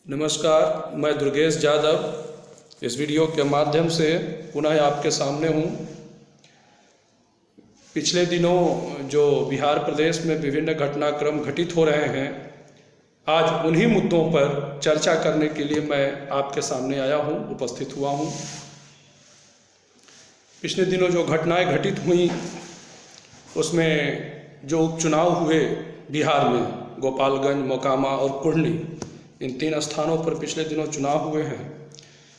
नमस्कार, मैं दुर्गेश यादव इस वीडियो के माध्यम से पुनः आपके सामने हूँ। पिछले दिनों जो बिहार प्रदेश में विभिन्न घटनाक्रम घटित हो रहे हैं, आज उन्हीं मुद्दों पर चर्चा करने के लिए मैं आपके सामने आया हूँ, उपस्थित हुआ हूँ। पिछले दिनों जो घटनाएं घटित हुई उसमें जो उपचुनाव हुए बिहार में, गोपालगंज, मोकामा और कुढ़नी, इन 3 स्थानों पर पिछले दिनों चुनाव हुए हैं।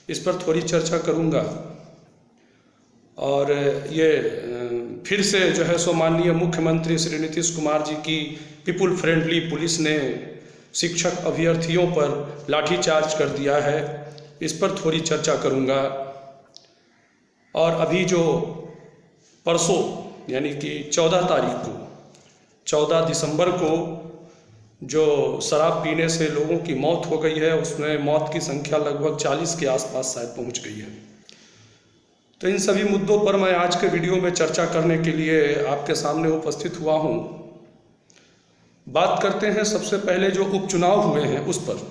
इस पर थोड़ी चर्चा करूंगा। और ये फिर से जो है सो माननीय मुख्यमंत्री श्री नीतीश कुमार जी की पीपुल फ्रेंडली पुलिस ने शिक्षक अभ्यर्थियों पर लाठीचार्ज कर दिया है, इस पर थोड़ी चर्चा करूंगा। और अभी जो परसों यानी कि 14 दिसंबर को जो शराब पीने से लोगों की मौत हो गई है, उसमें मौत की संख्या लगभग 40 के आसपास शायद पहुंच गई है। तो इन सभी मुद्दों पर मैं आज के वीडियो में चर्चा करने के लिए आपके सामने उपस्थित हुआ हूं। बात करते हैं सबसे पहले जो उपचुनाव हुए हैं उस पर।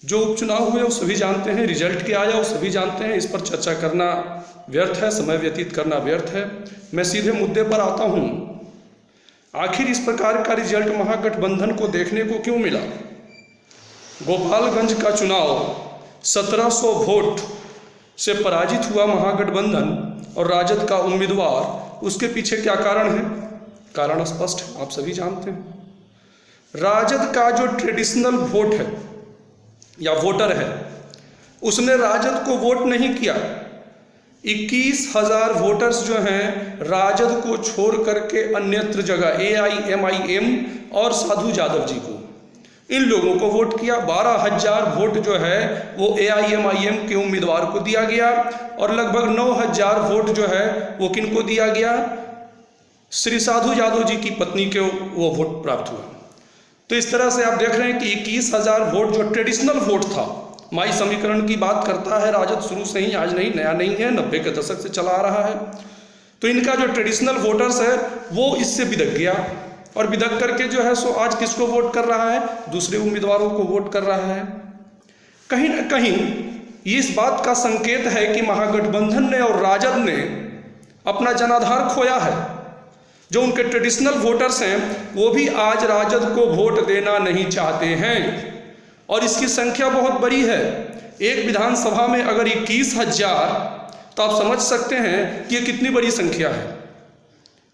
जो उपचुनाव हुए वो सभी जानते हैं, रिजल्ट क्या आया वो सभी जानते हैं। इस पर चर्चा करना व्यर्थ है, समय व्यतीत करना व्यर्थ है। मैं सीधे मुद्दे पर आता हूं। आखिर इस प्रकार का रिजल्ट महागठबंधन को देखने को क्यों मिला? गोपालगंज का चुनाव 1700 वोट से पराजित हुआ महागठबंधन और राजद का उम्मीदवार, उसके पीछे क्या कारण है? कारण स्पष्ट है, आप सभी जानते हैं। राजद का जो ट्रेडिशनल वोट है या वोटर है, उसने राजद को वोट नहीं किया। 21,000 वोटर्स जो हैं राजद को छोड़ करके अन्यत्र जगह AIMIM और साधु यादव जी को, इन लोगों को वोट किया। 12,000 वोट जो है वो AIMIM के उम्मीदवार को दिया गया और लगभग 9,000 वोट जो है वो किनको दिया गया? श्री साधु यादव जी की पत्नी को वो वोट प्राप्त हुआ। तो इस तरह से आप देख रहे हैं कि 21,000 वोट जो ट्रेडिशनल वोट था, माई समीकरण की बात करता है राजद शुरू से ही, आज नहीं, नया नहीं है, 90 के दशक से चला आ रहा है। तो इनका जो ट्रेडिशनल वोटर्स है वो इससे बिदक गया और बिदक करके जो है सो आज किसको वोट कर रहा है? दूसरे उम्मीदवारों को वोट कर रहा है। कहीं ना कहीं ये इस बात का संकेत है कि महागठबंधन ने और राजद ने अपना जनाधार खोया है। जो उनके ट्रेडिशनल वोटर्स हैं वो भी आज राजद को वोट देना नहीं चाहते हैं और इसकी संख्या बहुत बड़ी है। एक विधानसभा में अगर 21,000, तो आप समझ सकते हैं कि ये कितनी बड़ी संख्या है।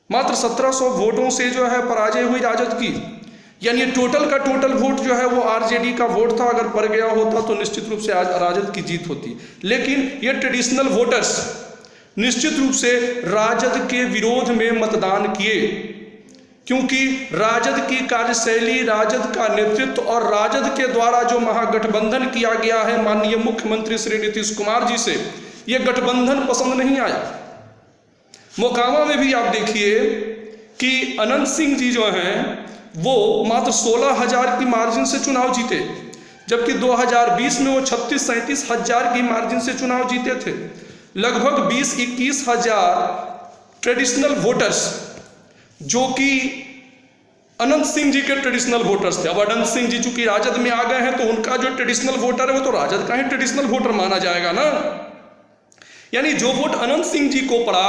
मात्र 1700 वोटों से जो है पराजय हुई राजद की, यानी टोटल का टोटल वोट जो है वो RJD का वोट था। अगर पड़ गया होता तो निश्चित रूप से आज राजद की जीत होती। लेकिन ये ट्रेडिशनल वोटर्स निश्चित रूप से राजद के विरोध में मतदान किए, क्योंकि राजद की कार्यशैली, राजद का नेतृत्व और राजद के द्वारा जो महागठबंधन किया गया है माननीय मुख्यमंत्री श्री नीतीश कुमार जी से, यह गठबंधन पसंद नहीं आया। मोकामा में भी आप देखिए कि अनंत सिंह जी जो हैं वो मात्र 16,000 की मार्जिन से चुनाव जीते, जबकि 2020 में वो 36-37 हजार की मार्जिन से चुनाव जीते थे। लगभग 20-21 हजार ट्रेडिशनल वोटर्स जो कि अनंत सिंह जी के ट्रेडिशनल वोटर्स थे। अब अनंत सिंह जी चूंकि राजद में आ गए हैं तो उनका जो ट्रेडिशनल वोटर है वो तो राजद का ही ट्रेडिशनल वोटर माना जाएगा ना। यानी जो वोट अनंत सिंह जी को पड़ा,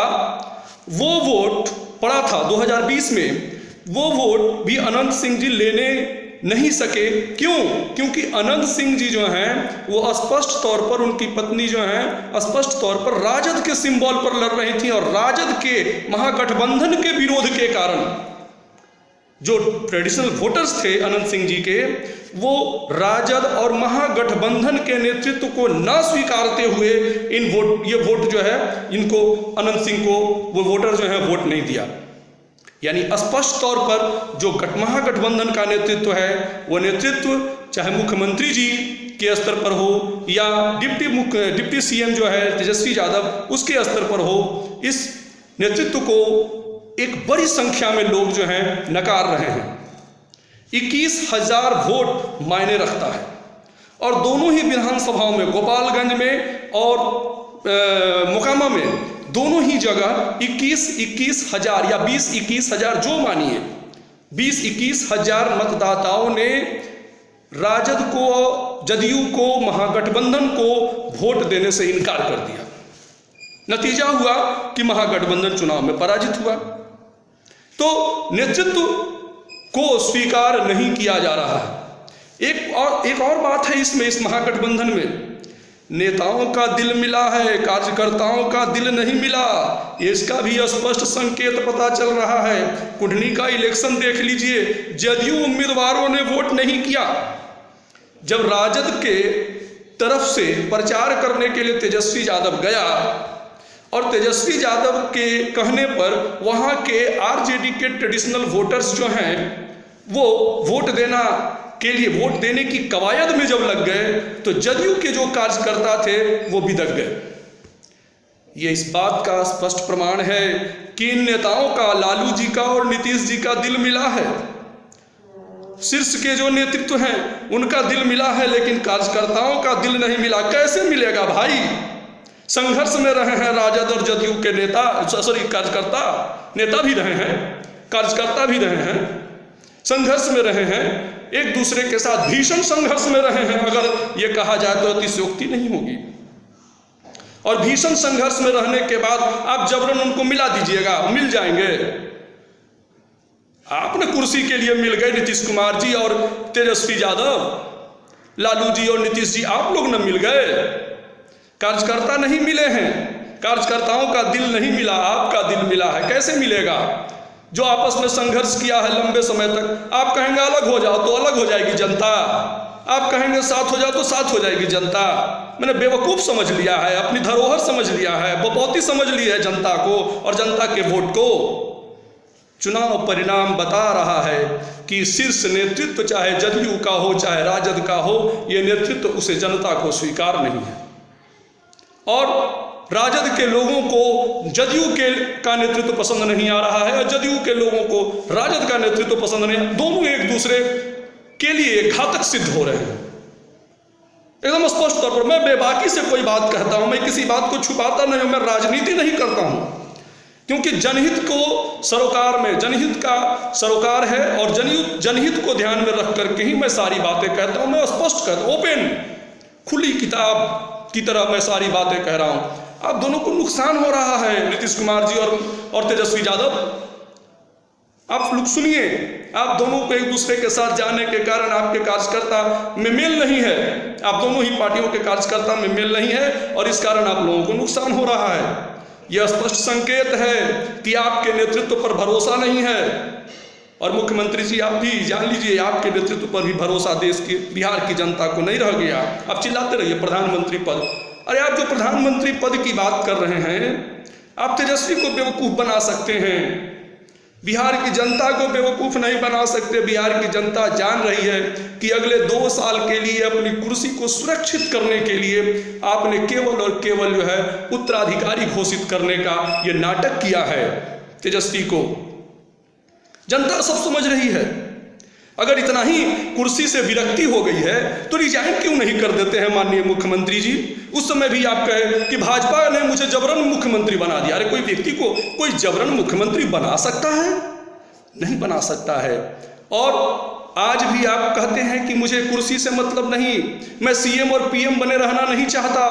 वो वोट पड़ा था 2020 में, वो वोट भी अनंत सिंह जी लेने नहीं सके। क्यों? क्योंकि अनंत सिंह जी जो हैं वो स्पष्ट तौर पर, उनकी पत्नी जो हैं स्पष्ट तौर पर राजद के सिंबल पर लड़ रही थी और राजद के महागठबंधन के विरोध के कारण जो ट्रेडिशनल वोटर्स थे अनंत सिंह जी के, वो राजद और महागठबंधन के नेतृत्व को ना स्वीकारते हुए ये वोट जो है इनको, अनंत सिंह को वो वोटर जो है वोट नहीं दिया। यानी स्पष्ट तौर पर जो महागठबंधन का नेतृत्व है, वो नेतृत्व चाहे मुख्यमंत्री जी के स्तर पर हो या डिप्टी CM जो है तेजस्वी यादव, उसके स्तर पर हो, इस नेतृत्व को एक बड़ी संख्या में लोग जो हैं नकार रहे हैं। 21,000 वोट मायने रखता है और दोनों ही विधानसभाओं में, गोपालगंज में और मोकामा में, दोनों ही जगह 21-21 हजार या 20-21 हजार जो मानिए, 20-21 हजार मतदाताओं ने राजद को, जदयू को, महागठबंधन को वोट देने से इनकार कर दिया। नतीजा हुआ कि महागठबंधन चुनाव में पराजित हुआ। तो नेतृत्व को स्वीकार नहीं किया जा रहा है। एक और बात है इसमें, इस महागठबंधन में नेताओं का दिल मिला है, कार्यकर्ताओं का दिल नहीं मिला। इसका भी स्पष्ट संकेत पता चल रहा है। कुढ़नी का इलेक्शन देख लीजिए, जदयू उम्मीदवारों ने वोट नहीं किया। जब राजद के तरफ से प्रचार करने के लिए तेजस्वी यादव गया और तेजस्वी यादव के कहने पर वहाँ के आरजेडी के ट्रेडिशनल वोटर्स जो हैं वो वोट देने की कवायद में जब लग गए तो जदयू के जो कार्यकर्ता थे वो बिदक गए। ये इस बात का स्पष्ट प्रमाण है कि इन नेताओं का, लालू जी का और नीतीश जी का दिल मिला है। शीर्ष के जो नेतृत्व हैं उनका दिल मिला है, लेकिन कार्यकर्ताओं का दिल नहीं मिला। कैसे मिलेगा भाई? संघर्ष में रहे हैं राजद और जदयू के कार्यकर्ता, नेता भी रहे हैं, कार्यकर्ता भी रहे हैं, संघर्ष में रहे हैं, एक दूसरे के साथ भीषण संघर्ष में रहे हैं। अगर ये कहा जाए तो अतिशयोक्ति नहीं होगी। और भीषण संघर्ष में रहने के बाद आप जबरन उनको मिला दीजिएगा, मिल जाएंगे। आपने कुर्सी के लिए मिल गए नीतीश कुमार जी और तेजस्वी यादव, लालू जी और नीतीश जी, आप लोग न मिल गए। कार्यकर्ता नहीं मिले हैं, कार्यकर्ताओं का दिल नहीं मिला, आपका दिल मिला है। कैसे मिलेगा? जो आपस में संघर्ष किया है लंबे समय तक। आप कहेंगे अलग हो जाओ तो अलग हो जाएगी जनता, आप कहेंगे साथ हो जाओ तो साथ हो जाएगी जनता। मैंने बेवकूफ़ समझ लिया है, अपनी धरोहर समझ लिया है, बपौती समझ ली है जनता को और जनता के वोट को। चुनाव परिणाम बता रहा है कि शीर्ष नेतृत्व चाहे जदयू का हो चाहे राजद का हो, ये नेतृत्व उसे जनता को स्वीकार नहीं है। और राजद के लोगों को जदयू का नेतृत्व पसंद नहीं आ रहा है और जदयू के लोगों को राजद का नेतृत्व पसंद नहीं। दोनों एक दूसरे के लिए घातक सिद्ध हो रहे हैं। एकदम स्पष्ट तौर पर मैं बेबाकी से कोई बात कहता हूं, मैं किसी बात को छुपाता नहीं हूं, मैं राजनीति नहीं करता हूं, क्योंकि जनहित को सरोकार में, जनहित का सरोकार है और जनहित को ध्यान में रख करके ही मैं सारी बातें कहता हूं। मैं स्पष्ट कहता हूं, ओपन खुली किताब की तरह मैं सारी बातें कह रहा हूं। आप दोनों को नुकसान हो रहा है, नीतीश कुमार जी और तेजस्वी यादव। आप लोग सुनिए, आप दोनों को एक दूसरे के साथ जाने के कारण आपके कार्यकर्ता में मेल नहीं है, आप दोनों ही पार्टियों के कार्यकर्ता में मेल नहीं है और इस कारण आप लोगों को नुकसान हो रहा है। यह स्पष्ट संकेत है कि आपके नेतृत्व पर भरोसा नहीं है। और मुख्यमंत्री जी आप भी जान लीजिए, आपके नेतृत्व पर भी भरोसा देश की, बिहार की जनता को नहीं रह गया। आप चिल्लाते रहिए प्रधानमंत्री पद। अरे आप जो प्रधानमंत्री पद की बात कर रहे हैं, आप तेजस्वी को बेवकूफ़ बना सकते हैं, बिहार की जनता को बेवकूफ़ नहीं बना सकते। बिहार की जनता जान रही है कि अगले 2 साल के लिए अपनी कुर्सी को सुरक्षित करने के लिए आपने केवल और केवल जो है उत्तराधिकारी घोषित करने का ये नाटक किया है। तेजस्वी को जनता सब समझ रही है। अगर इतना ही कुर्सी से विरक्ति हो गई है तो रिजाइन क्यों नहीं कर देते हैं माननीय मुख्यमंत्री जी? उस समय भी आप कहे कि भाजपा ने मुझे जबरन मुख्यमंत्री बना दिया। अरे कोई व्यक्ति को कोई जबरन मुख्यमंत्री बना सकता है? नहीं बना सकता है। और आज भी आप कहते हैं कि मुझे कुर्सी से मतलब नहीं, मैं सीएम और पीएम बने रहना नहीं चाहता।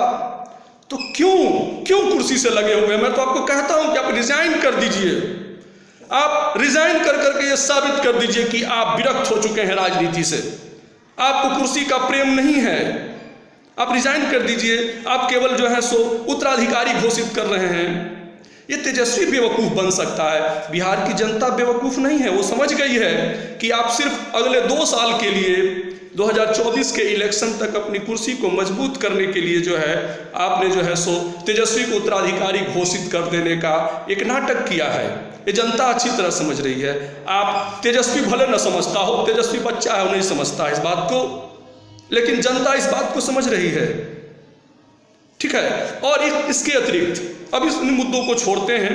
तो क्यों कुर्सी से लगे हुए? मैं तो आपको कहता हूं कि आप रिजाइन कर दीजिए। आप रिजाइन कर करके ये साबित कर दीजिए कि आप विरक्त हो चुके हैं राजनीति से, आपको कुर्सी का प्रेम नहीं है। आप रिजाइन कर दीजिए। आप केवल जो है सो उत्तराधिकारी घोषित कर रहे हैं। ये तेजस्वी बेवकूफ़ बन सकता है, बिहार की जनता बेवकूफ़ नहीं है। वो समझ गई है कि आप सिर्फ अगले 2 साल के लिए 2024 के इलेक्शन तक अपनी कुर्सी को मजबूत करने के लिए जो है आपने जो है सो तेजस्वी को उत्तराधिकारी घोषित कर देने का एक नाटक किया है। ये जनता अच्छी तरह समझ रही है। आप तेजस्वी भले न समझता हो, तेजस्वी बच्चा है, वो नहीं समझता इस बात को, लेकिन जनता इस बात को समझ रही है। ठीक है। और इसके अतिरिक्त अब इस मुद्दों को छोड़ते हैं,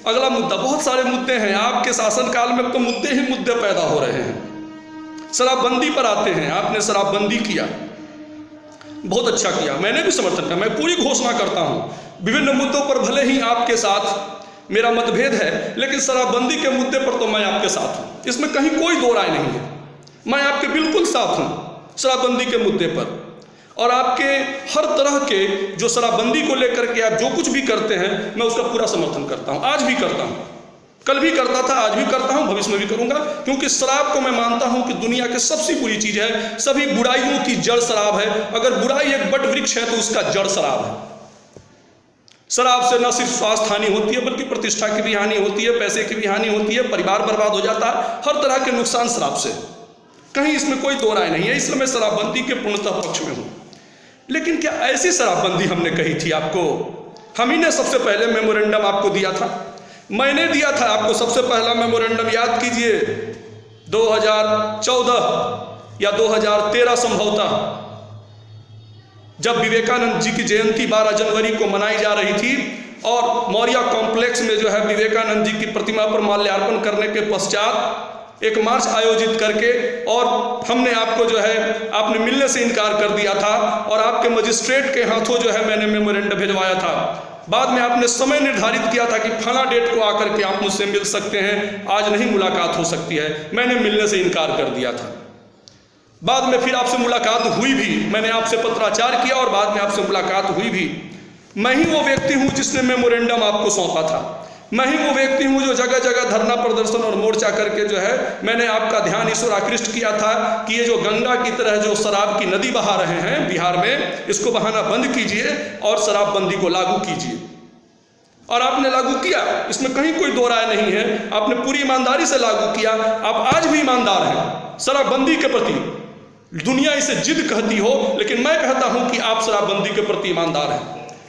अगला मुद्दा, बहुत सारे मुद्दे हैं आपके शासनकाल में, तो मुद्दे ही मुद्दे पैदा हो रहे हैं। शराबबंदी पर आते हैं। आपने शराबबंदी किया, बहुत अच्छा किया, मैंने भी समर्थन किया। मैं पूरी घोषणा करता हूं विभिन्न मुद्दों पर भले ही आपके साथ मेरा मतभेद है, लेकिन शराबबंदी के मुद्दे पर तो मैं आपके साथ हूं, इसमें कहीं कोई दो राय नहीं है। मैं आपके बिल्कुल साथ हूं। शराबबंदी के मुद्दे पर। और आपके हर तरह के जो शराबबंदी को लेकर के आप जो कुछ भी करते हैं, मैं उसका पूरा समर्थन करता हूं, आज भी करता हूं, कल भी करता था, आज भी करता हूं, भविष्य में भी करूंगा। क्योंकि शराब को मैं मानता हूं कि दुनिया की सबसे बुरी चीज है, सभी बुराइयों की जड़ शराब है। अगर बुराई एक बट वृक्ष है तो उसका जड़ शराब है। शराब से न सिर्फ स्वास्थ्य हानि होती है बल्कि प्रतिष्ठा की भी हानि होती है, पैसे की भी हानि होती है, परिवार बर्बाद हो जाता है, हर तरह के नुकसान शराब से, कहीं इसमें कोई दो राय नहीं है। इसलिए मैं शराबबंदी के पूर्णतः पक्ष में हूं। लेकिन क्या ऐसी शराबबंदी हमने कही थी आपको? हम ही ने सबसे पहले मेमोरेंडम आपको दिया था, मैंने दिया था आपको सबसे पहला मेमोरेंडम, याद कीजिए 2014 या 2013 संभवतः, जब विवेकानंद जी की जयंती 12 जनवरी को मनाई जा रही थी और मौर्या कॉम्प्लेक्स में जो है विवेकानंद जी की प्रतिमा पर माल्यार्पण करने के पश्चात एक मार्च आयोजित करके, और हमने आपको जो है आपने मिलने से इनकार कर दिया था और आपके मजिस्ट्रेट के हाथों जो है मैंने मेमोरेंडम भिजवाया था। बाद में आपने समय निर्धारित किया था कि फला डेट को आकर के आप मुझसे मिल सकते हैं, आज नहीं मुलाकात हो सकती है। मैंने मिलने से इनकार कर दिया था। बाद में फिर आपसे मुलाकात हुई भी, मैंने आपसे पत्राचार किया और बाद में आपसे मुलाकात हुई भी। मैं ही वो व्यक्ति हूँ जिसने मेमोरेंडम आपको सौंपा था। मैं ही वो व्यक्ति हूँ जो जगह जगह धरना प्रदर्शन और मोर्चा करके जो है मैंने आपका ध्यान इस ओर आकृष्ट किया था कि ये जो गंगा की तरह जो शराब की नदी बहा रहे हैं बिहार में, इसको बहाना बंद कीजिए और शराबबंदी को लागू कीजिए। और आपने लागू किया, इसमें कहीं कोई दो राय नहीं है। आपने पूरी ईमानदारी से लागू किया। आप आज भी ईमानदार हैं शराबबंदी के प्रति। दुनिया इसे जिद कहती हो, लेकिन मैं कहता हूं कि आप शराबबंदी के प्रति ईमानदार हैं।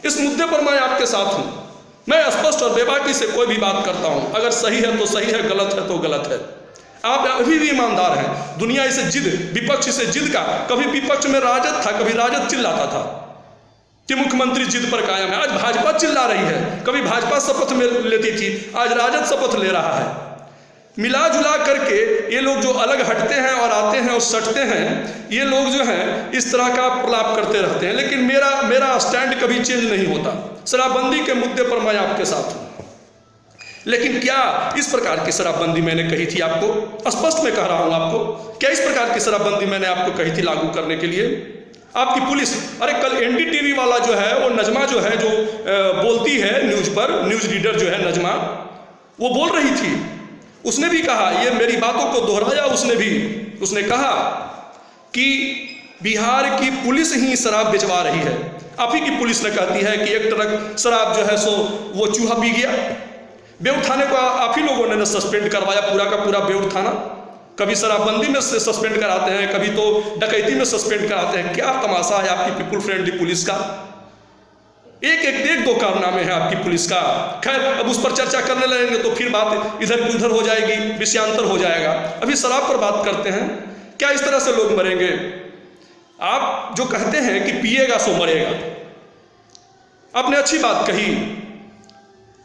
इस मुद्दे पर मैं आपके साथ हूं। मैं स्पष्ट और बेबाकी से कोई भी बात करता हूं, अगर सही है तो सही है, गलत है तो गलत है। आप अभी भी ईमानदार हैं। दुनिया इसे जिद, विपक्ष इसे जिद का, कभी विपक्ष में राजद था, कभी राजद चिल्लाता था कि मुख्यमंत्री जिद पर कायम है। आज भाजपा चिल्ला रही है, कभी भाजपा शपथ में लेती थी, आज राजद शपथ ले रहा है। मिला जुला करके ये लोग जो अलग हटते हैं और आते हैं और सटते हैं, ये लोग जो हैं इस तरह का प्रलाप करते रहते हैं। लेकिन मेरा स्टैंड कभी चेंज नहीं होता। शराबबंदी के मुद्दे पर मैं आपके साथ हूं। लेकिन क्या इस प्रकार की शराबबंदी मैंने कही थी आपको? स्पष्ट मैं कह रहा हूं आपको, क्या इस प्रकार की शराबबंदी मैंने आपको कही थी लागू करने के लिए? आपकी पुलिस, अरे कल एनडीटीवी वाला जो है वो नजमा जो है जो बोलती है न्यूज पर, न्यूज रीडर जो है नजमा, वो बोल रही थी, उसने भी कहा, ये मेरी बातों को दोहराया उसने कहा कि बिहार की पुलिस ही शराब बेचवा रही है। आप ही की पुलिस ने कहती है कि एक ट्रक शराब जो है सो वो चूहा पी गया। बेउर थाने को आप ही लोगों ने सस्पेंड करवाया, पूरा का पूरा बेउर थाना। कभी शराबबंदी में से सस्पेंड कराते हैं, कभी तो डकैती में सस्पेंड कराते हैं। क्या तमाशा है आपकी पीपुल फ्रेंडली पुलिस का? एक दो कारनामे हैं आपकी पुलिस का। खैर, अब उस पर चर्चा करने लगेंगे तो फिर बात इधर उधर हो जाएगी, विषयांतर हो जाएगा। अभी शराब पर बात करते हैं। क्या इस तरह से लोग मरेंगे? आप जो कहते हैं कि पिएगा सो मरेगा, आपने अच्छी बात कही।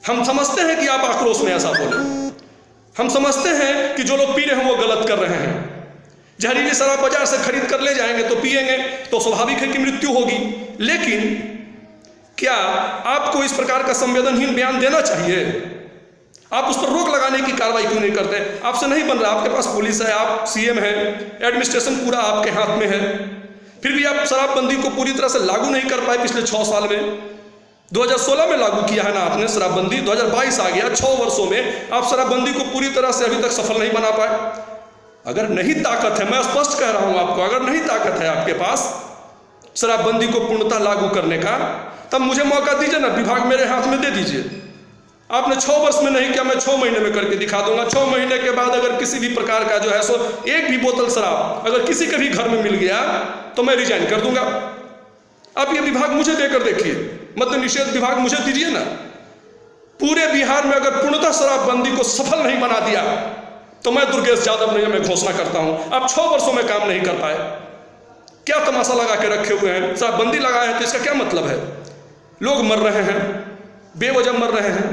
हम समझते हैं कि आप आक्रोश में ऐसा बोले। हम समझते हैं कि जो लोग पी रहे हैं वो गलत कर रहे हैं। जहरीली शराब बाजार से खरीद कर ले जाएंगे तो पिएंगे तो स्वाभाविक है कि मृत्यु होगी। लेकिन क्या आपको इस प्रकार का संवेदनहीन बयान देना चाहिए? आप उस पर रोक लगाने की कार्रवाई क्यों नहीं करते? आपसे नहीं बन रहा। आपके पास पुलिस है, आप सीएम हैं, एडमिनिस्ट्रेशन पूरा आपके हाथ में है, फिर भी आप शराबबंदी को पूरी तरह से लागू नहीं कर पाए। पिछले 6 साल में 2016 में लागू किया है ना आपने शराबबंदी, 2022 आ गया, 6 वर्षों में आप शराबबंदी को पूरी तरह से अभी तक सफल नहीं बना पाए। अगर नहीं ताकत है, मैं स्पष्ट कह रहा हूं आपको, अगर नहीं ताकत है आपके पास शराबबंदी को पूर्णतः लागू करने का, तब मुझे मौका दीजिए ना, विभाग मेरे हाथ में दे दीजिए। आपने 6 वर्ष में नहीं किया, मैं 6 महीने में करके दिखा दूंगा। 6 महीने के बाद अगर किसी भी प्रकार का जो है सो एक भी बोतल शराब अगर किसी के भी घर में मिल गया तो मैं रिजाइन कर दूंगा। आप ये विभाग मुझे देकर देखिए, मद्य निषेध विभाग मुझे दीजिए ना। पूरे बिहार में अगर पूर्णतः शराबबंदी को सफल नहीं बना दिया तो मैं दुर्गेश यादव नहीं, मैं घोषणा करता हूं, आप 6 वर्षों में काम नहीं कर पाए। क्या तमाशा लगा के रखे हुए हैं? शराबबंदी लगाए हैं तो इसका क्या मतलब है? लोग मर रहे हैं, बेवजह मर रहे हैं।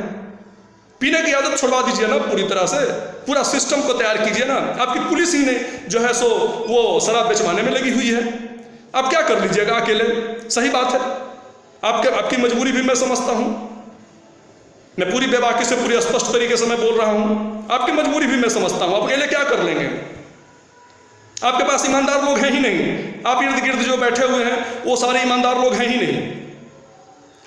पीने की आदत छुड़वा दीजिए ना पूरी तरह से, पूरा सिस्टम को तैयार कीजिए ना। आपकी पुलिस ही ने जो है सो वो शराब बेचवाने में लगी हुई है। आप क्या कर लीजिएगा अकेले? सही बात है, आपकी मजबूरी भी मैं समझता हूं। मैं पूरी बेबाकी से, पूरी स्पष्ट तरीके से मैं बोल रहा हूं, आपकी मजबूरी भी मैं समझता हूं। आप अकेले क्या कर लेंगे? आपके पास ईमानदार लोग हैं ही नहीं। आप इर्द गिर्द जो बैठे हुए हैं वो सारे ईमानदार लोग हैं ही नहीं।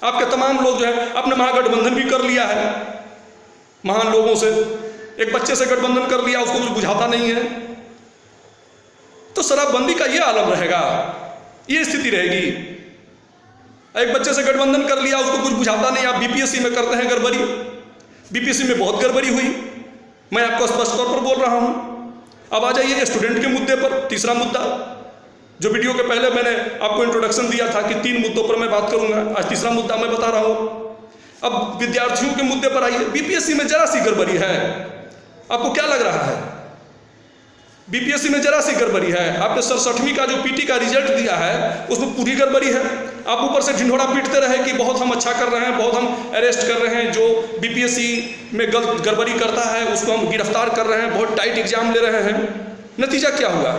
आपके तमाम लोग जो है आपने महागठबंधन भी कर लिया है महान लोगों से। एक बच्चे से गठबंधन कर लिया, उसको कुछ बुझाता नहीं है। तो शराबबंदी का ये आलम रहेगा, ये स्थिति रहेगी। एक बच्चे से गठबंधन कर लिया, उसको कुछ बुझाता नहीं। आप बीपीएससी में करते हैं गड़बड़ी, बीपीएससी में बहुत गड़बड़ी हुई, मैं आपको स्पष्ट तौर पर बोल रहा हूं। अब आ जाइए स्टूडेंट के मुद्दे पर। तीसरा मुद्दा जो वीडियो के पहले मैंने आपको इंट्रोडक्शन दिया था कि 3 मुद्दों पर मैं बात करूंगा, आज तीसरा मुद्दा मैं बता रहा हूं। अब विद्यार्थियों के मुद्दे पर आइए। बीपीएससी में जरा सी गड़बड़ी है, आपको क्या लग रहा है? बीपीएससी में जरा सी गड़बड़ी है। आपने 67वीं का जो पीटी का रिजल्ट दिया है उसमें पूरी गड़बड़ी है। आप ऊपर से ढिंढोरा पीटते रहे कि बहुत हम अच्छा कर रहे हैं, बहुत हम अरेस्ट कर रहे हैं, जो बीपीएससी में गड़बड़ी करता है उसको हम गिरफ्तार कर रहे हैं, बहुत टाइट एग्जाम ले रहे हैं। नतीजा क्या हुआ?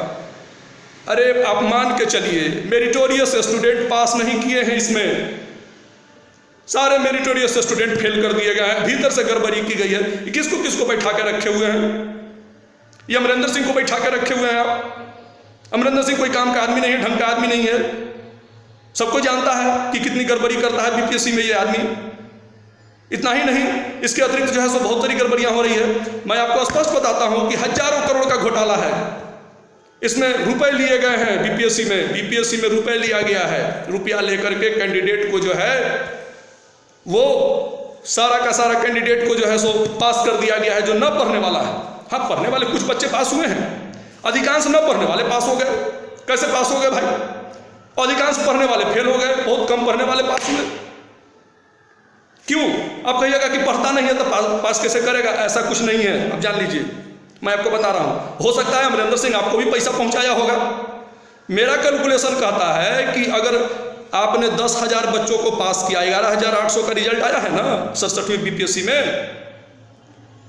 अरे आप मान के चलिए मेरिटोरियस स्टूडेंट पास नहीं किए हैं, इसमें सारे मेरिटोरियस स्टूडेंट फेल कर दिए गए हैं। भीतर से गड़बड़ी की गई है। किसको किसको बैठा के रखे हुए हैं? ये अमरिंदर सिंह को बैठा के रखे हुए हैं आप। अमरिंदर सिंह कोई काम का आदमी नहीं है, ढंग का आदमी नहीं है, सबको जानता है कि कितनी गड़बड़ी करता है बीपीएससी में ये आदमी। इतना ही नहीं, इसके अतिरिक्त जो है सो बहुत सारी गड़बड़ियां हो रही है। मैं आपको स्पष्ट बताता हूं कि हजारों करोड़ का घोटाला है। इसमें रुपए लिए गए हैं बीपीएससी में रुपए लिया गया है। रुपया लेकर के कैंडिडेट को जो है वो सारा का सारा कैंडिडेट को जो है सो पास कर दिया गया है, जो न पढ़ने वाला है। हाँ, पढ़ने वाले कुछ बच्चे पास हुए हैं, अधिकांश न पढ़ने वाले पास हो गए। कैसे पास हो गए भाई? अधिकांश पढ़ने वाले फेल हो गए, बहुत कम पढ़ने वाले पास हुए। क्यों? आप कहिएगा कि पढ़ता नहीं है तो पास कैसे करेगा? ऐसा कुछ नहीं है। अब जान लीजिए, मैं आपको बता रहा हूं। हो सकता है अमरिंदर सिंह आपको भी पैसा पहुंचाया होगा। मेरा कैलकुलेशन कहता है कि अगर आपने 10,000 बच्चों को पास किया, 11,800 का रिजल्ट आया है ना 67वीं बीपीएससी में,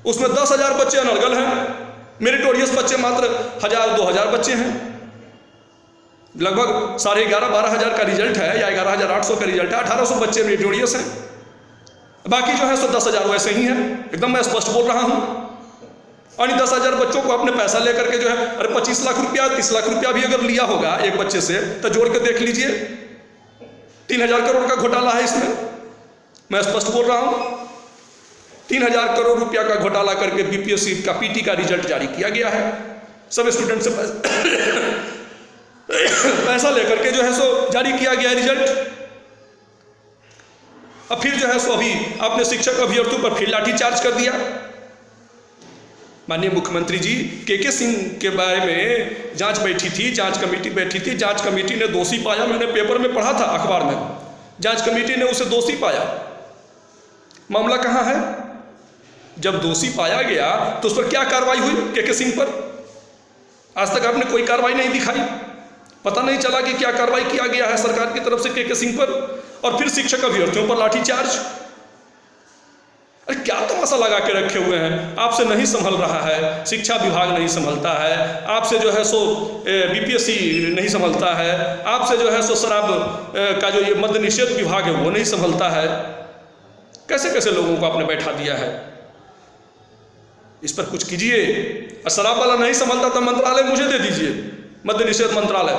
उसमें 10,000 बच्चे अनर्गल हैं, मेरिटोरियस बच्चे मात्र 1,000-2,000 बच्चे हैं। लगभग 11,500-12,000 का रिजल्ट है या 11,800 का रिजल्ट है, 1,800 बच्चे मेरिटोरियस हैं, बाकी जो है सो 10,000 वैसे ही हैं। एकदम मैं स्पष्ट बोल रहा हूं। और इन 10,000 बच्चों को अपने पैसा लेकर के जो है, अरे 25 लाख रुपया 30 लाख रुपया भी अगर लिया होगा एक बच्चे से तो जोड़ के देख लीजिए, 3,000 करोड़ का घोटाला है इसमें। मैं स्पष्ट बोल रहा हूं, 3,000 करोड़ रुपया का घोटाला करके बीपीएससी का पीटी का रिजल्ट जारी किया गया है। सब स्टूडेंट से पैसा लेकर के जो है सो जारी किया गया है रिजल्ट। अब फिर जो है सो अभी आपने शिक्षक अभ्यर्थियों पर फिर लाठीचार्ज कर दिया। माननीय मुख्यमंत्री जी, के सिंह के बारे में जांच बैठी थी, जांच कमेटी बैठी थी, जांच कमेटी ने दोषी पाया। मैंने पेपर में पढ़ा था, अखबार में, जांच कमेटी ने उसे दोषी पाया। मामला कहाँ है? जब दोषी पाया गया तो उस पर क्या कार्रवाई हुई? के सिंह पर आज तक आपने कोई कार्रवाई नहीं दिखाई। पता नहीं चला कि क्या कार्रवाई किया गया है सरकार की तरफ से के सिंह पर। और फिर शिक्षक अभ्यर्थियों पर लाठीचार्ज। अरे क्या तमाशा लगा के रखे हुए हैं? आपसे नहीं संभल रहा है, शिक्षा विभाग नहीं संभलता है, आपसे जो है सो बीपीएससी नहीं संभलता है, आपसे जो है सो शराब का जो ये मद्य निषेध विभाग है वो नहीं संभलता है। कैसे कैसे लोगों को आपने बैठा दिया है? इस पर कुछ कीजिए। शराब वाला नहीं संभलता तो मंत्रालय मुझे दे दीजिए, मद्य निषेध मंत्रालय,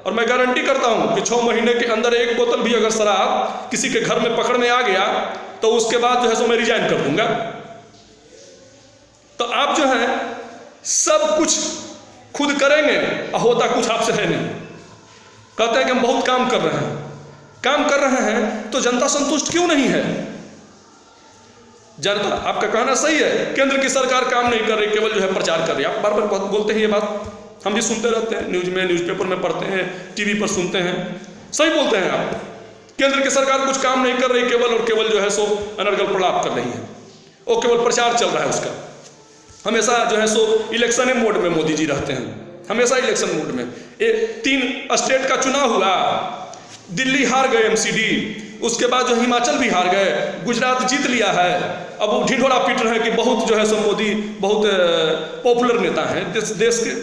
और मैं गारंटी करता हूं कि 6 महीने के अंदर एक बोतल भी अगर शराब किसी के घर में पकड़ में आ गया तो उसके बाद जो है सो मैं रिजाइन कर दूंगा। तो आप जो है सब कुछ खुद करेंगे और होता कुछ आपसे है नहीं। कहते हैं कि हम बहुत काम कर रहे हैं। काम कर रहे हैं तो जनता संतुष्ट क्यों नहीं है? जनता, आपका कहना सही है, केंद्र की सरकार काम नहीं कर रही, केवल जो है प्रचार कर रही है। आप बार बार बोलते हैं ये बात, हम भी सुनते रहते हैं, न्यूज में, न्यूज़पेपर में पढ़ते हैं, टीवी पर सुनते हैं। सही बोलते हैं आप, केंद्र की सरकार कुछ काम नहीं कर रही, केवल और केवल जो है सो अनर्गल प्रलाप कर रही है, वो केवल प्रचार चल रहा है उसका। हमेशा जो है सो इलेक्शन मोड में मोदी जी रहते हैं, हमेशा इलेक्शन मोड में। 3 स्टेट का चुनाव हुआ, दिल्ली हार गए एमसीडी, उसके बाद जो हिमाचल भी हार गए, गुजरात जीत लिया है। अब वो ढिंढोरा पीट रहे हैं कि बहुत जो है सो मोदी बहुत पॉपुलर नेता हैं देश के।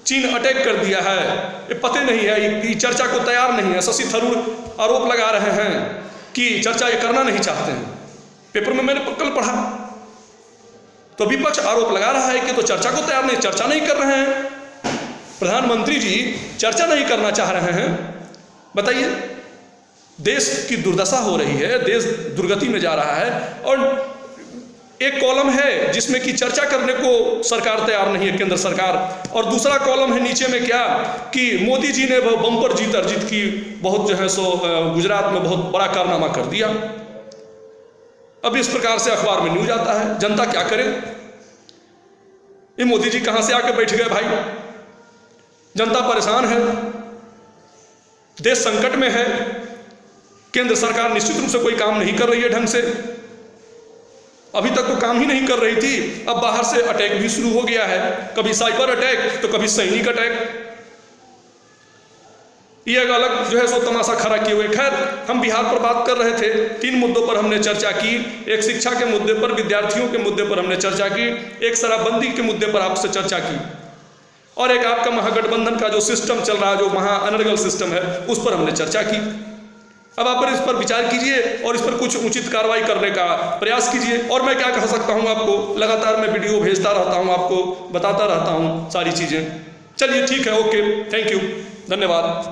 चीन अटैक कर दिया है, ये पते नहीं है, ये चर्चा को तैयार नहीं है। शशि थरूर आरोप लगा रहे हैं कि चर्चा ये करना नहीं चाहते हैं। पेपर में मैंने कल पढ़ा, तो विपक्ष आरोप लगा रहा है कि तो चर्चा को तैयार नहीं, चर्चा नहीं कर रहे हैं। प्रधानमंत्री जी चर्चा नहीं करना चाह रहे हैं? बताइए, देश की दुर्दशा हो रही है, देश दुर्गति में जा रहा है, और एक कॉलम है जिसमें कि चर्चा करने को सरकार तैयार नहीं है, केंद्र सरकार, और दूसरा कॉलम है नीचे में क्या कि मोदी जी ने बम्पर जीत अर्जित की, बहुत जो है सो गुजरात में बहुत बड़ा कारनामा कर दिया। अब इस प्रकार से अखबार में न्यूज आता है, जनता क्या करे? ये मोदी जी कहां से आके बैठ गए भाई? जनता परेशान है, देश संकट में है, केंद्र सरकार निश्चित रूप से कोई काम नहीं कर रही है ढंग से। अभी तक तो काम ही नहीं कर रही थी, अब बाहर से अटैक भी शुरू हो गया है, कभी साइबर अटैक तो कभी सैनिक अटैक। ये एक अलग जो है सो तमाशा खड़ा किए हुए। खैर, हम बिहार पर बात कर रहे थे, 3 मुद्दों पर हमने चर्चा की। एक शिक्षा के मुद्दे पर, विद्यार्थियों के मुद्दे पर हमने चर्चा की, एक शराबबंदी के मुद्दे पर आपसे चर्चा की, और एक आपका महागठबंधन का जो सिस्टम चल रहा है, जो महा अनर्गल सिस्टम है, उस पर हमने चर्चा की। अब आप इस पर विचार कीजिए और इस पर कुछ उचित कार्रवाई करने का प्रयास कीजिए। और मैं क्या कह सकता हूं आपको, लगातार मैं वीडियो भेजता रहता हूं, आपको बताता रहता हूं सारी चीज़ें। चलिए ठीक है, ओके, थैंक यू, धन्यवाद।